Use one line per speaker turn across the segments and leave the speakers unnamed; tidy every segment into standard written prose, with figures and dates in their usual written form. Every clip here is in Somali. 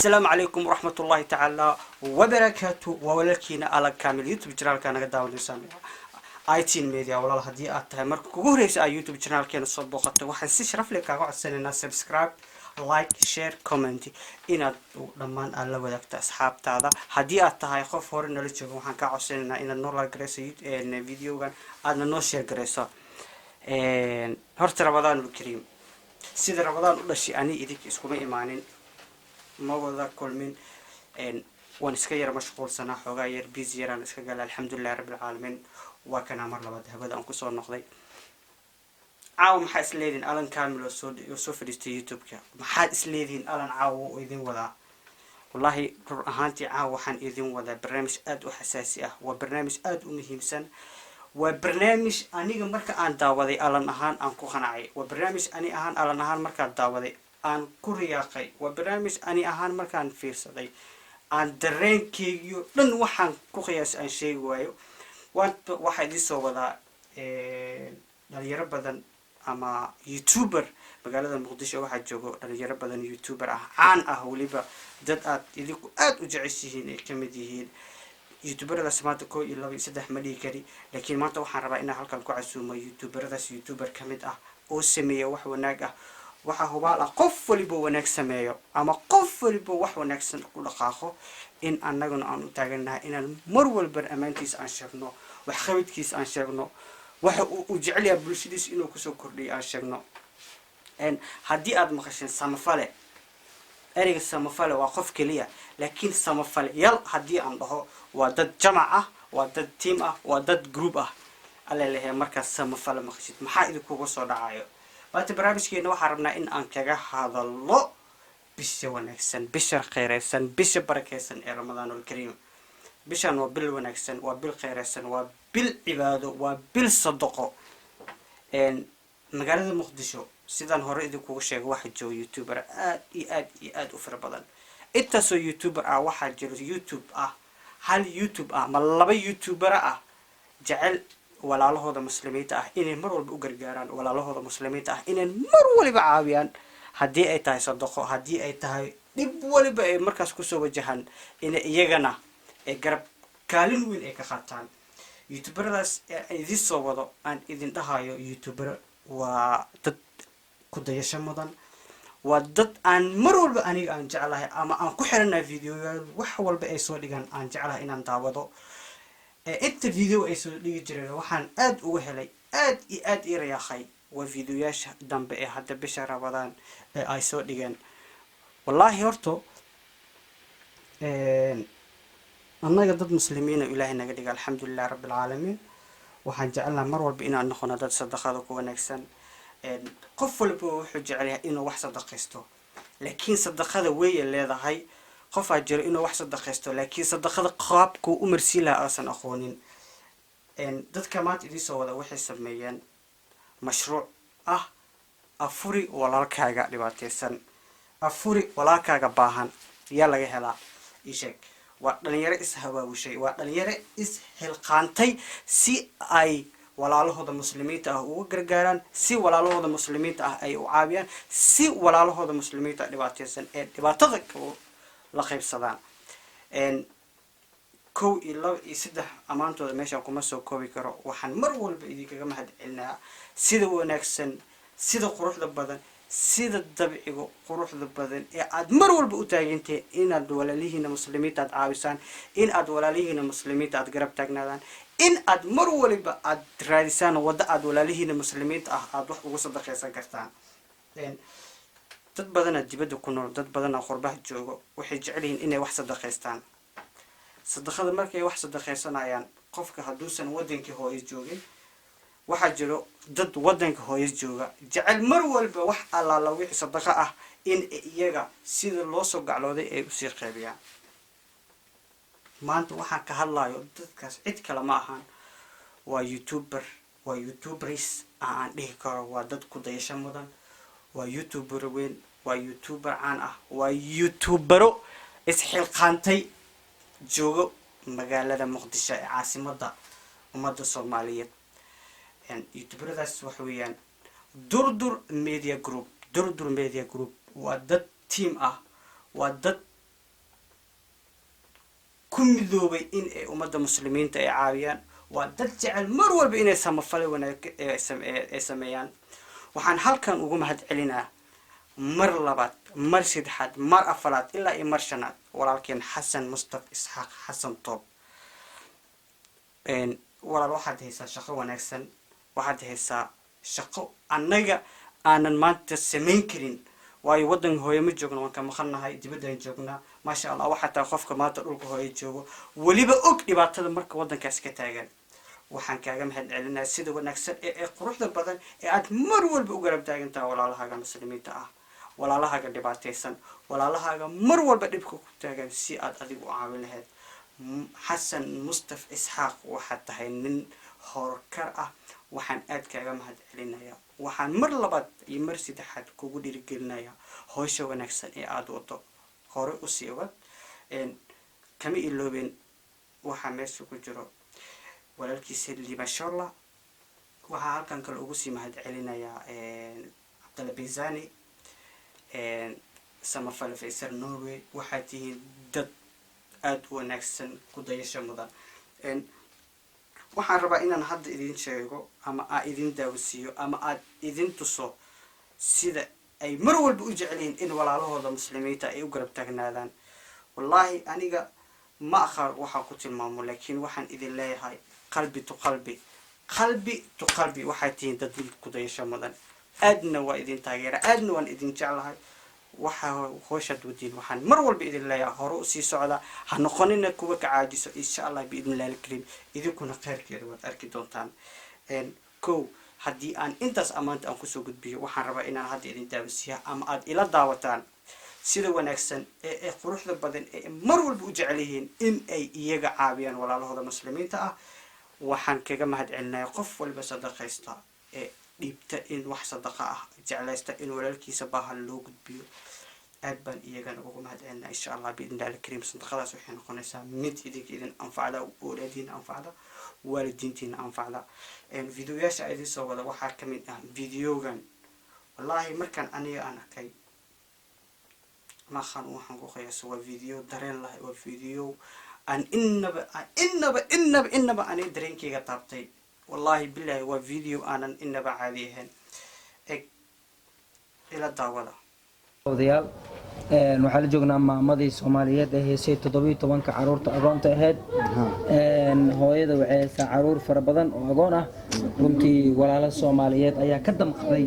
السلام عليكم ورحمة الله تعالى وبركاته وولكينا على كامل يوتيوب channel كان قدام الإنسان ايتين ميديا ولا هدي أتها مرك كوجوريس يوتيوب channel كان الصوت بقطة وحنسيش رفلك كقعد سنة سبسكرايب لايك شير كومنت إن لما الله ودك أصحاب تادا هدي أتها يخاف هورن اللي تشوفه حن كقعد سنة إن النور الجريس إن فيديو كان أنا نوشير جريسا هرت رمضان الكريم سيد رمضان ولا شيء أني إذا اسمه إيمانين ما وذا كل من إن ونسكير مشغول سنة حقاير بيزير أنا سكجل الحمد لله رب العالمين وكان أمر لبده هذا أنكسر نقضي عاو محاس ليدين ألان كامل وصوف في يوتيوب كا محاس ليدين ألان عاو إذن وذا والله هانتي عاو حن إذن وذا برنامج أد وحساسية وبرنامج أد ومهمسن وبرنامج أني مركا أن داودي ألان أهان أنكو خناعي وبرنامج أني أهان ألان أهان مركا داودي أن كورياقي وبرنامج أني أهان مركان فيرسدي أن درين كيو لن وحن كوخياس أن شيء وايو وانت واحد يسوى ذا دليل بدن أما يوتيوبر مقالة المقدسة واحد جوجو دليل بدن يوتيوبر عن أهوليبا دت يديكو وجعسيهن كمديهن يوتيوبر ذا سمعتكو إلا بيسدح مليكري لكن ما توحن ربع إنها هالكم كعسوم يوتيوبر ذا يوتيوبر كمد أو سمية وح وناجح waxa hubaal qof waliba wanaag sameeyo ama qof waliba wax wanaagsan ku dhaqaaqo in annaguna aan u taaganahay inaan mar walba amaantiis aan sheegno wax qabadkiis aan sheegno waxa uu jecel yahay bulshadiis inuu ku soo kordhiyo aan sheegno haddii aad maqashin samafale ereyga samafale waa qof kaliya laakiin samafale yal haddii aan dhaho waa dad jamac ah waa dad team ah waa dad group ah alla leeyahay markaas samafale maqashid maxaa idinku soo dhacayo برنامجنا وحرمنا إن أنكجا هذا الله بيش بشر خيرسن بيش بركسن رمضان الكريم بيشان وبال ونكسن وبال خيرسن وبال عبادة وبال صدقة إن مجال المقدسو سيدان هريدي كوشة واحد جو يوتيوبر آد أفر بدن إتسو يوتيوبر واحد جو يوتيوب هل يوتيوب ما الله يوتيوبر جعل ولا له هذا مسلمين إن مروا بأجرجاران ولا له هذا مسلمين إن مروا اللي بعاويان هدي أي تاي صدقة هدي أي تاي نبوا اللي مركز كسو وجهان إن يجنا جرب كالين وين كخاتان يوتيوبر ناس إذا صوّدوا أن إذا انتهى يوتيوبر وتد كده يشمدان ودت أن مروا بأني أن جعلها أما أن كحرنا فيديو وحول بأي صور لجان أن جعلها إن انتهى إنت فيديو إيش اللي يجري وحن أد وهلي أد إرياخي وفيديوهاش دم بقى حتى بشهر رمضان أيسو ديجان والله هرتو أنا قدرت مسلمين إلهنا قد الحمد لله رب العالمين وحن جعلنا مرور بإنا أن نخون هذا صدقة ونكسن قفل بوحج عليها إنه واحد صدقيسته لكن صدقة ويا اللي هذا هاي قف أجر إنه واحد صدقيسته لكن صدقة قابك ومرسلها أصلا أخوانين إن ضد كمان إذا سوى وحي سميان مشروع أفوري ولا كاجا لباتيسن أفوري ولا كاجا باهن يلا جهلا إيشك ودنيرة إسهوا وشيء ودنيرة إسهالقانتي سي أي ولا له هذا مسلمين أو جرجاران سي ولا له هذا مسلمين أي وعابيان سي ولا له هذا مسلمين لباتيسن لباتذك لخيب صدان إن كو إلا يسدح أمانته ماشي أكو مسو كوي كرو وحن مرول بإيدي كجمع هاد إلنا سيدا ونكسن سيدا قروح لبدن سيدا الدبعيو قروح لبدن عاد مرول بأوتاجنتي إن أدولا ليهنا مسلمين تاد عاوسان إن أدولا ليهنا مسلمين تاد قرب تجنادان إن أد مرول بأد رادسان ودا أدولا ليهنا مسلمين أد وح وصل دخيسان كرتان إن dad badan dibadda ku nool dad badan qurbaha joogo waxay jecelihiin inay wax sadaqeystaan sadaqada markay wax sadaqeysanayaan qofka haduusan wadanka hooyo joogin waxa jiro dad wadanka hooyo jooga jecel mar walba wax alla wixii sadaqa ah in iyaga sida loo soo gaclooday ay u sii qaybiyaan maanta waxa ka hadlayo dadkaas cid kale ma ahan waa youtubers aan dhihi karo waa dad ku dayasho mudan ويوتيوبر وين ويوتيوبر عن ويوتيوبرو إسحلقانتي جوجو مقالة مقدسة عاصمة ومدة الصومالية يعني يوتيوبر ذا سوحويان دردر ميديا جروب ودد تيم ودد ku midoobay in ay ummadda muslimiinta ay caawiyaan waa dad jecel mar walba inay samafale wanaag ay sameeyaan waxaan halkan ugu mahad celinaa mar labaad mar saddexaad mar afaraad ilaa iyo mar shanaad walaalkeen xasan mustaf isxaaq xasan toob walaal waxaad haysaa shaqo wanaagsan waxaad haysaa shaqo annaga aanan maanta samayn karin waayo waddan hooyo ma joogno waan ka maqannahay dibaddaan joognaa maasha allah waxaa taa qofka maanta dhulka hooyo joogo weliba og dhibaatada marka waddankaas ka taagan waxaan kaaga mahad celinaa sida wanaagsan ee quruxda badan ee aad mar walba u garab taagan tahay walaalahaaga muslimiinta ah walaalahaaga dhibaataysan walaalahaaga mar walba dhibka ku taagan si aad adigu u caawin lahayd xasan mustaf isxaaq waxaad tahay nin horkar ah waxaan aad kaaga mahad celinayaa waxaan mar labaad iyo mar saddexaad kugu dhiirigelinayaa howsha wanaagsan ee aada wado hore usii wad kama iloobeen waxaa meesha ku jiro walaalkiisa limasholla waxaa halkan kale ugu sii mahad celinayaa cabdalla bizani samafal faysal norway waxaa tihiin dad aada u wanaagsan ku dayasho mudan waxaan rabaa inaan hadda idin sheego ama aa idin daawasiiyo ama aad idin tuso sida ay mar walba u jecelyihiin in walaalahooda muslimiinta ay u garab taagnaadaan wallaahi aniga ma aqaan waxaan ku tilmaamo laakiin waxaan idin leeyahay qalbi to qalbi qalbi to qalbi waxaad tihiin dad ku dayasho mudan aadna waa idin taageera aadna waan idin jeclahay waxaa howshaad wadiin waxaan mar walba idin leeyahay hore usii socda ha noqonina kuwa ka caajiso insha allah biidnillahi alkariim idinkuna khayrkeeda waad arki doontaan kow haddii aan intaas ammaanta aan kusoo gudbiyo waxaan rabaa inaan hadda idin daawasiiya ama aad ila daawataan sida wanaagsan ee quruxda badan ee mar walba u jecel yihiin in ay iyaga caawiyaan walaalahooda muslimiinta ah waxaan kaga mahad celinayaa qof walba sadaqaysta ee dhiibta in wax sadaqa ah jeclaysta in walaalkiisa baahan loo gudbiyo aad baan iyagana ugu mahad celinaa insha allah biidnillahi alkariim sadaqadaas waxay noqonaysaa mid idin anfacda awlaadiina anfacda waalidiintiina anfacda videoyaasha idin soo wada waxaa kamid ah videogan wallaahi markaan aniga aan arkay maaqan waxaan ku qiyaaso waa video dareen lahay waa video aan innaba ani dareenkayga taabtay والله بالله وفيديو أنا إن بعديهن إلى الدعوة
odayaal waxaa la joognaa maamadii Soomaaliyeed ee heesay 17 caruurta agoonta ahayd hooyada waxay haysaa caruur fara badan oo agoon ah runtii walaalo Soomaaliyeed ayaa ka damqaday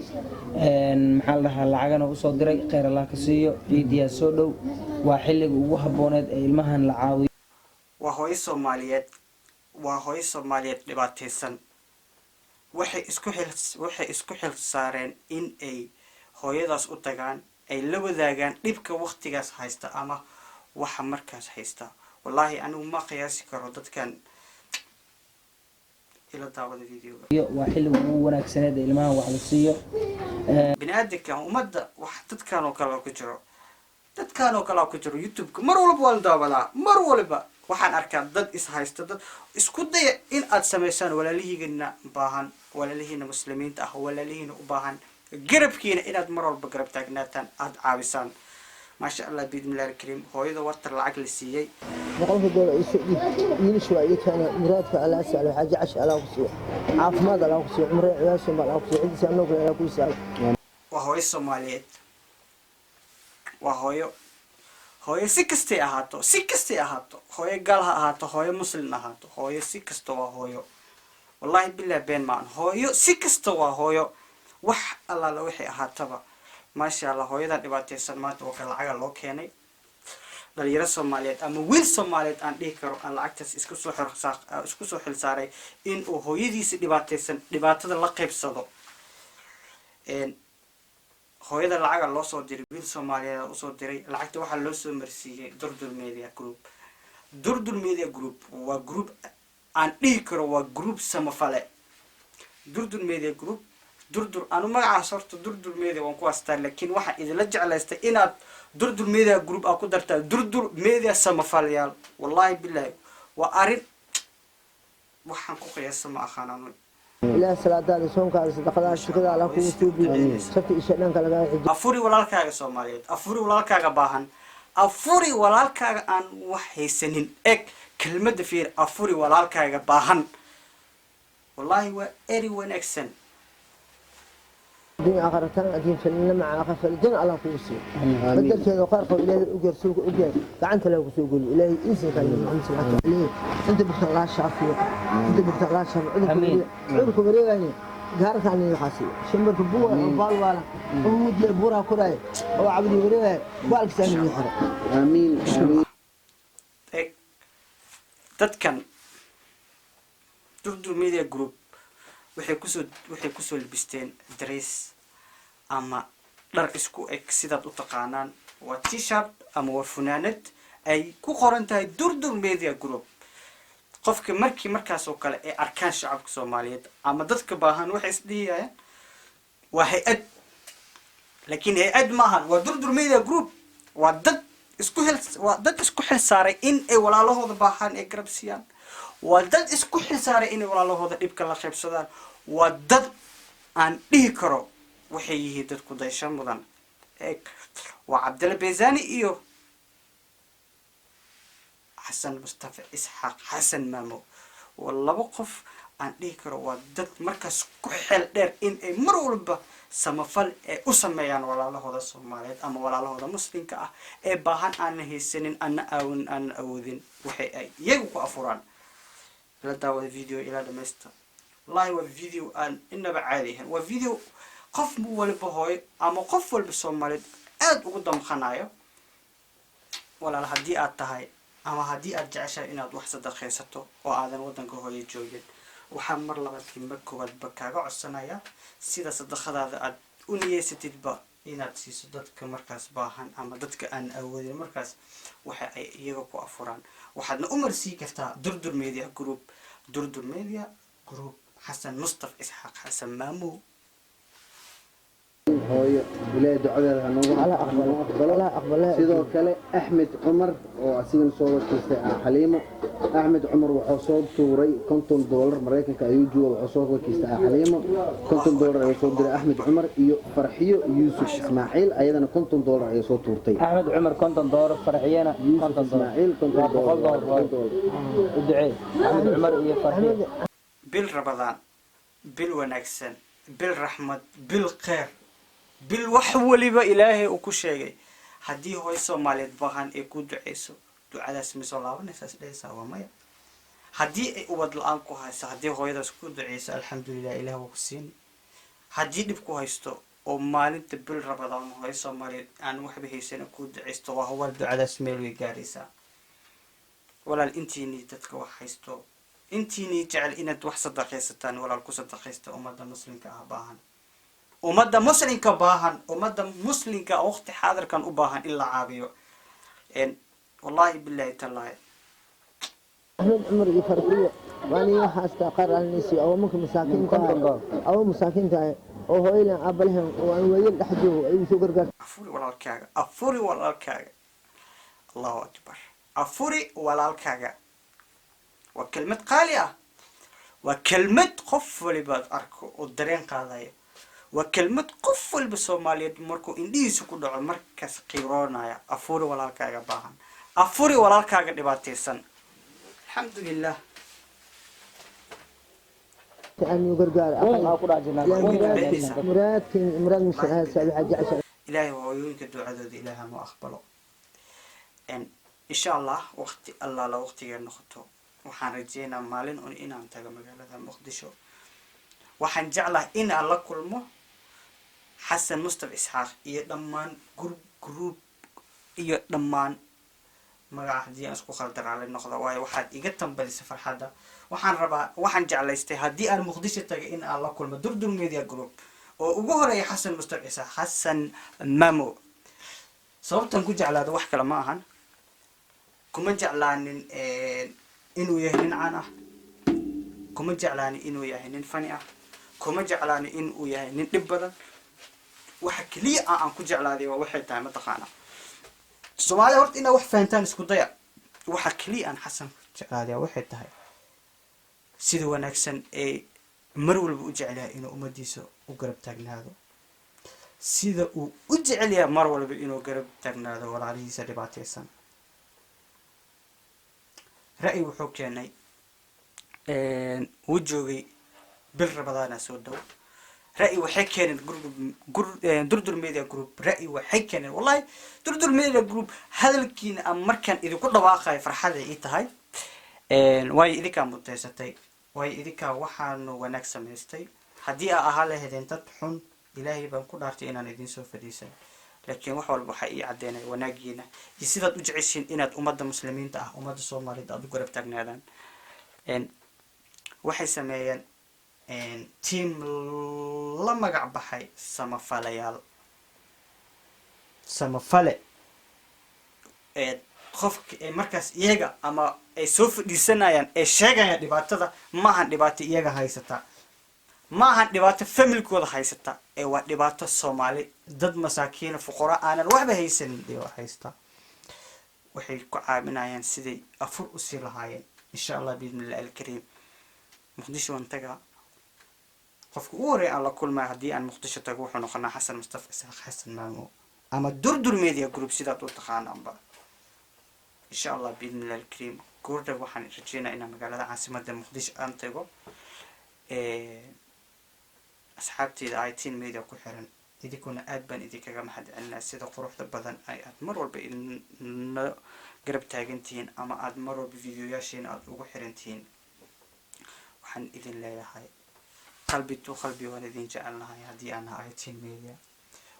maxaa la dhahaa lacagana u soo diray khayr Allah ka siiyo ciidiya soo dhow waa xilliga ugu habooneed ee ilmahan la caawiyo
waa hooyo Soomaaliyeed dhibaataysan waxay isku xil saareen in ay hooyadaas u tagaan ay la wadaagaan dhibka waqtigaas haysta ama waxa markaas haysta wallahi anigu ma qiyaasi karo dadkan ila daawada videoga
waa xilliga ugu wanaagsaneed ee ilmaha wax la siiyo
bini'aadamka ummadda wax dadkan oo kale ku jiro YouTube mar walba waan daawadaa mar walba waxaan arkaa dad is haysta dad isku daya in aad sameysaan walaalihiina baahan walaalihiina muslimiinta ah walaalihiina u baahan garabkiina inaad mar walba garab taagnaataan aad caawisaan maasha allah biidnillahi alkariim hooyada warta lacag la siiyay
boqolka doolar isu dhib wiilashu waa iyakana muraadka Allah sa'alo xaaji cash Allah ku siiyo caafimaad Allah ku siiyo umre ciyaasha Allah ku siiyo cidisa anoo kale ku siiyo
waa hooyo Soomaaliyeed waa hooyo si kastay ahaato hooyo gaal ha ahaato hooyo muslim ahaato hooyo si kasta waa hooyo wallahi billahi been maan hooyo si kasta waa hooyo wax alla la wixii ahaataba maasha allah hooyadan dhibaataysan maanta oo kale lacag loo keenay dhalinyaro Soomaaliyeed ama wiil Soomaaliyeed aan dhihi karo aan lacagtaas isku soo xil saaray in uu hooyadiisa dhibaataysan dhibaatada la qaybsado hooyada lacag loo soo diray wiil Soomaaliyeed oo soo diray lacagta waxa loo soo marsiiyay Durdur Media Group waa group aan dhihi karo waa group samafale Durdur Media Group durdur anu magacaas horta Durdur Media waan ku astaa laakiin waxa idin jeclaystay inaad Durdur Media Group ku dartaa Durdur Media samafalayaal wallahi billahi waa arin waxaan ku qiyaasay ma aqaanano
إلى صلاة الصوم كذا صدقة شكرا على كل توبي شفت إيش لنا كلا
afuri walaalkaaga Soomaaliyeed afuri walaalkaaga baahan afuri walaalkaaga aan wax haysanin eg kelmadda fiir afuri walaalkaaga baahan wallahi waa eri wanaagsan
الدنيا آخرتان أدين فلنا مع آخر فالجنة الله كوسي بدل كذا قارق إلهي أجر سوق أجر فعنت له سوق إلهي إنسى كان أنت معك إلهي أنت بتطلع شافية أنت بتطلع شافية عندك بريء يعني قارك عني الحاسي شمبر بوا وبال والا ومد بورا كراي أو عبد بريء بالك سامي يحرق
آمين آمين
eg dadkan durdur media group waxay kusoo labisteen dress ama dhar isku eg sidaad u taqaanaan waa t-shirt ama waa funaanad ay ku qoran tahay durdur media group qofka markaas oo kale ay arkaan shacabka Soomaaliyeed ama dadka baahan waxay isdhiyayaan waa hay'ad laakiin hay'ad maahan waa durdur media group waa dad isku xil saaray in ay walaalahooda baahan ay garab siiyaan waa dad isku xil saaray in ay walaalahooda dhibka la qaybsadaan waa dad aan dhihi karo waxay yihiin dad ku daysho mudan waa Cabdalla Beezani iyo Xasan Mustafa Isxaaq Xasan Maamo waa laba qof aan dhihi karo waa dad markaas ku xeel dheer in ay mar walba samafal ee u sameeyaan walaalahooda Soomaaliyeed ama walaalahooda muslimka ah ee baahan aan haysanin aan awoodin waxay ay iyagu ku afuraan la daawada video ila dhameesta wallahi waa video aan inaba caadi ahayn waa video qof walba hooy ama qof walba Soomaaliyeed aad ugu damqanayo walaal hadii aad tahay ama hadii aad jeceshahay inaad wax sadaqaysato oo aadan wadanka hooyo joogin waxaa mar labaadkii mar koowaadba kaaga codsanaya sida sadaqadaada aad u niyeysatidba inaad siiso dadka markaas baahan ama dadka aan awoodin markaas waxa ay iyaga ku afuraan waxaadna u marsii kartaa durdur media group Xasan Mustafa Isxaaq Xasan Maamo
hooyo ilaahay ducadeeda ha noogu aqbalo sidoo kale Axmed Cumar oo asigan soo wakiistay Xaliimo Axmed Cumar wuxuu soo tuuray $50 Mareykanka ayuu jooga wuxuu soo wakiistay Xaliimo $50 ayuu soo diray Axmed Cumar iyo Farxiyo Yuusuf Ismaaciil ayadana $50 ayuu soo tuurtay
أحمد عمر $50 فرحينا
Yuusuf Ismaaciil $50
ادعي أحمد عمر إيه فرحية
bil Ramadaan bil wanaagsan bil raxmad bil khayr bil wax waliba ilaahay uu ku sheegay hadii hooy Soomaaliyeed baahan ay ku duceyso ducadaas ma soo laabanaysaa sidaysaa waa maya hadii ay ubad la'aan ku hayso hadii hooyadaas ku duceyso alxamdulillah ilaahay wuu ku siin hadii dib ku haysto oo maalinta bil Ramadaan hooy Soomaaliyeed aan waxba haysan ku duceysto waa hawal ducadaas meel way gaaraysaa walaal intiini dadka wax haysto intiini jecel inaad wax sadaqaysataan walaal ku sadaqaysta ummadda muslimka ah baahan ummadda muslimka waqti xaadirkan u baahan in la caabiyo wallahi billahi tallahi
أحمد عمر يفرقيه وأنا حاسة قرر النسي أو ممكن مساكين تاعي أو هو إلى أبلهم وأنا ويل أحجوه أي سوق رجال
afuri walaalkaaga Allahu akbar afuri walaalkaaga waa kelmad qaali ah waa kelmad qof waliba arko oo dareen qaadayo waa kelmad qof walba Soomaaliyeed markuu indhihiisa ku dhaco markaas qiiroonaya afuri walaalkaaga baahan afuri walaalkaaga dhibaataysan alxamdulillah
أن يقرقال مراد مش سابع جعش
إلهي وعيونك الدعاء إلهي ما أقبله إن شاء الله وقت الله لا وقت ينخطه وحن رجينا مالين إن أنت مجالة مقدشة وحن جعله إن الله كل ما حسن مصطفى إسحاق يدمان جروب يدمان magaca hadii aan isku khaldar على النقطة waayo waxaad iga tambalisay farxada waxaan jeclaystay hadii aan Muqdisho tagay in aan la kulmo durdur media group oo ugu horeeyay Xasan Mustafa Isxaaq Xasan Maamo sababtan ku jeclaado wax kale ma ahan kuma jeclaanin inuu yahay nin caan ah kuma jeclaanin inuu yahay nin fani ah kuma jeclaanin inuu yahay nin dhib badan waxa kaliya aan ku jeclaaday waa waxay tahay ma taqaana Soomaaliya horta inaa wax fahantaan isku daya waxa kaliya aan Xasan jeclaaday waxay tahay sida wanaagsan ee mar walba u jecel yahay inuu ummadiisa u garab taagnaado sida uu u jecel yahay mar walba inuu garab taagnaado walaalihiisa dhibaataysan. ra'yi wuxuu keenay wuu joogay bil rabadaana soo dhow. ra'yi waxay keeneen durdur media group. ra'yi waxay keeneen wallahi durdur media group hadalkiina aan markaan idinku dhawaaqayo farxada ii tahay. way idinkaa mutaysatay, way idinkaa waxaanu wanaag samaystay. haddii aa ahaa lahaydeen dad xun ilaahay baan ku dhaartay inaan idin soo fadhiisan, laakiin wax walba waxaa ii caddeynaya wanaagiina iyo sidaad u jeceshiin inaad ummadda muslimiinta ah, ummadda soomaalida aad u garab taagnaadaan. waxay sameeyeen team la magac baxay samafalayaal. samafale qofka markaas iyaga ama ay soo fadhiisanayaan ee sheegaya dhibaatada maahan dhibaato iyaga haysata, maahan dhibaato familkooda haysata, ee waa dhibaato soomaali dad masaakiina fuqara aanan waxba haysanin dhiba haysta. waxay ku caawinayaan siday afur usii lahaayeen insha allah biidnillahi alkariim. muqdisho waan tagaa, qofka ugu horeeya aan la kulmaya haddii aan muqdisho tago wuxuu noqonaa xasan mustafa isaaq xasan maamo ama durdur media group sidaad u taqaanaanba. insha allah biidnillahi alkariim goordha waxaan rajeynaa inaan magaalada caasimada muqdisho aan tago. asxaabteeda iteen media ku xiran idinkuna aad baan idinkaga mahad celinaa sida quruxda badan ay aad mar walba idina garab taagantihiin ama aad mar walba videoyaashiina aad ugu xirantihiin. waxaan idin leeyahay qalbi to qalbi waan idin jecelnahay haddii aan ahay iteen media.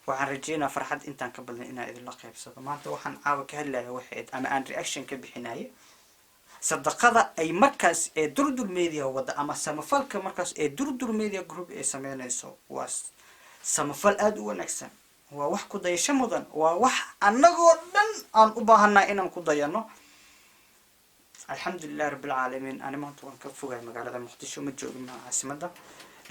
waxaan rajeynaa farxad intaan ka badan inaan idinla qaybsado. maanta waxaan caawa ka hadlaya waxayd ama aan reaction ka bixinaya sadaqada ay markaas ee durdur media wada ama samafalka markaas ee durdur media group ay sameynayso. waa samafal aad u wanaagsan, waa wax ku dayasho mudan, waa wax annagoo dhan aan u baahanaa inaan ku dayano. alxamdulilah rabbil caalamiin. ani maanta waan ka fogay magaalada muqdisho, ma joogin caasimada,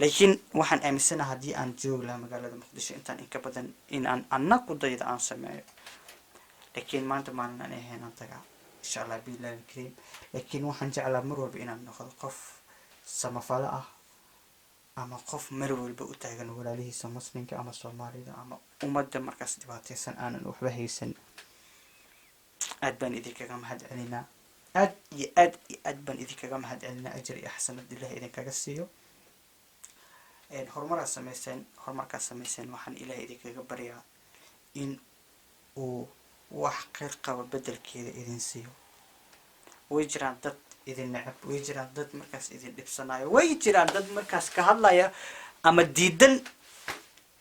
laakiin waxaan aaminsanaha haddii aan joogi lahaa magaalada muqdisho intaan inka badan in aan anna ku dayda aan sameeyo. laakiin maanta maalin aan ahayn aan tagaa insha allah biillahi alkariim. laakiin waxaan jeclaa mar walba inaan noqdo qof samafalo ah ama qof mar walba u taagan walaalihiisa muslimka ama soomaalida ama ummadda markaas dhibaataysan aanan waxba haysan. aad baan idinkaga mahad celinaa, aad iyo aad iyo aad baan idinkaga mahad celinaa. ajar iyo xasanad ilaah idinkaga siiyo. horumarkaas samayseen waxaan ilaah idinkaga baryaa in uu wax qeyr qaba bedelkeeda idin siiyo. way jiraan dad idin necab, way jiraan dad markaas idin dhibsanayo, way jiraan dad markaas ka hadlaya ama diidan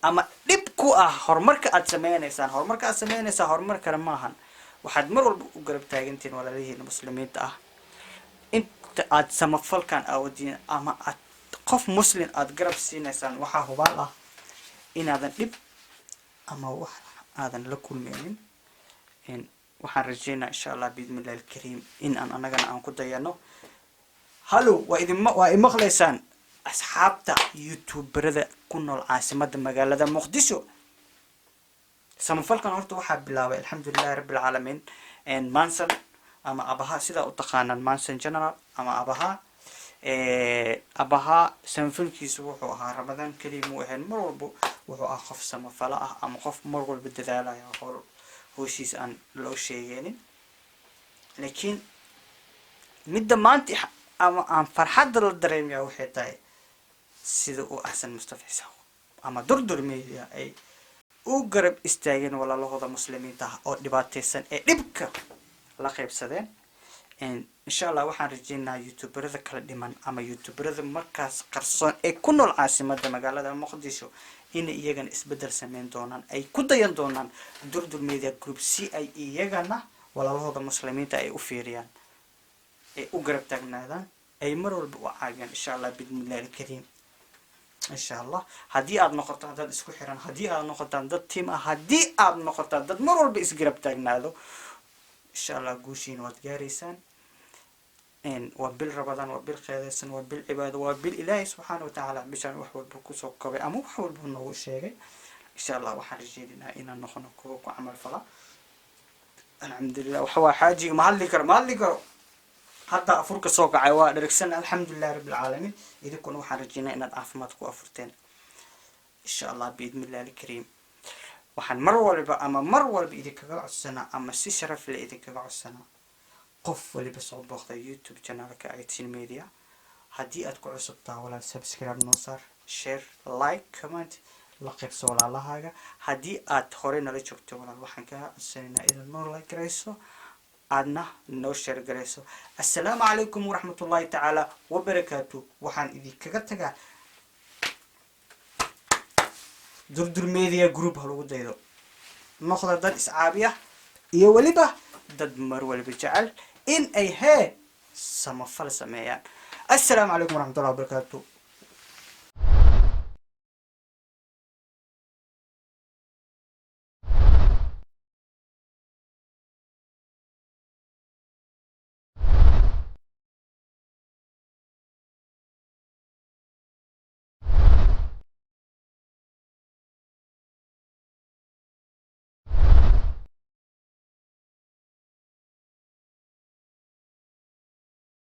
ama dhib ku ah horumarka aad sameynaysaan. horumarka aad sameynaysaan horumar kale maahan. waxaad mar walba u garab taagantihiin walaalihiina muslimiinta ah. inta aad samafalkan aawadiin ama aad qof muslim aad garab siinaysaan waxaa hubaal ah inaadan dhib ama wax aadan la kulmeynin. waxaan rajeynaa insha allah biidnillahi alkariim in aan anagana aan ku dayano. hallow waa imaqlaysaan asxaabta youtuberada ku nool caasimada magaalada muqdisho. samafalkan horta waxaa bilaabay alxamdulilahi rabbil caalamiin manson ama abaha sidaa u taqaanaan manson general ama abaha samafalkiisu wuxuu ahaa ramadaan keliya muu ahayn, mar walba wuxuu ahaa qof samafalo ah ama qof mar walba dadaalaya howshiis aan loo sheegeenin. laakiin midda maanta ama aan farxadda la dareemaya waxay tahay sida uu xasan mustafa isaaq ama durdur media ay u garab istaageen walaalahooda muslimiinta ah oo dhibaataysan ee dhibka la qaybsadeen. insha allah waxaan rajeynayaa youtuberada kala dhiman ama youtuberada markaas qarsoon ee ku nool caasimada magaalada muqdisho in iyagana isbedel sameyn doonaan, ay ku dayan doonaan durdur media group si ay iyagana walaalahooda muslimiinta ay u fiiriyaan, ay u garab taagnaadaan, ay mar walba u caawiyaan insha allah biidnillahi alkariim. insha allah haddii aad noqotaan dad isku xiran, haddii aad noqotaan dad tiim ah, haddii aad noqotaan dad mar walba isgarab taagnaado, insha allah guushiina waad gaaraysaan. waa bil rabadaan, waa bil qeedaysan, waa bil cibaado, waa bil ilaahay subxaana watacaala bishaan wax walba kusoo kobay ama wax walba noogu sheegay. insha allah waxaan rajeynaynaa inaan noqono kuwa ku camal fala. alxamdulilah waxawaa xaajiga ma hadli karo hadda afurka soo kacay waa dherigsan alxamdulilahi rabbil caalamiin. idinkuna waxaan rajeynaa inaad caafimaad ku afurteen insha allah biidnillahi alkariim. waxaan mar walba ama mar walba idinkaga codsanaa ama si sharaf leh idinkaga codsanaa qof waliba soo booqda youtube channelka itin media haddii aad ku cusub tahay walaal subscribe noo saar share like comment la qaybso walaalahaaga haddii aad hore nala joogto walaal waxaan kaa codsanaynaa inaad noo like garayso aadna noo share garayso assalaamu calaykum waraxmatullaahi tacaala wabarakaatu waxaan idinkaga tagaa durdur media group ha lagu daydo noqda dad iscaabiya iyo weliba dad mar waliba jecel in ay samafal sameeyaan assalaamu calaykum waraxmatullahi wabarakaatu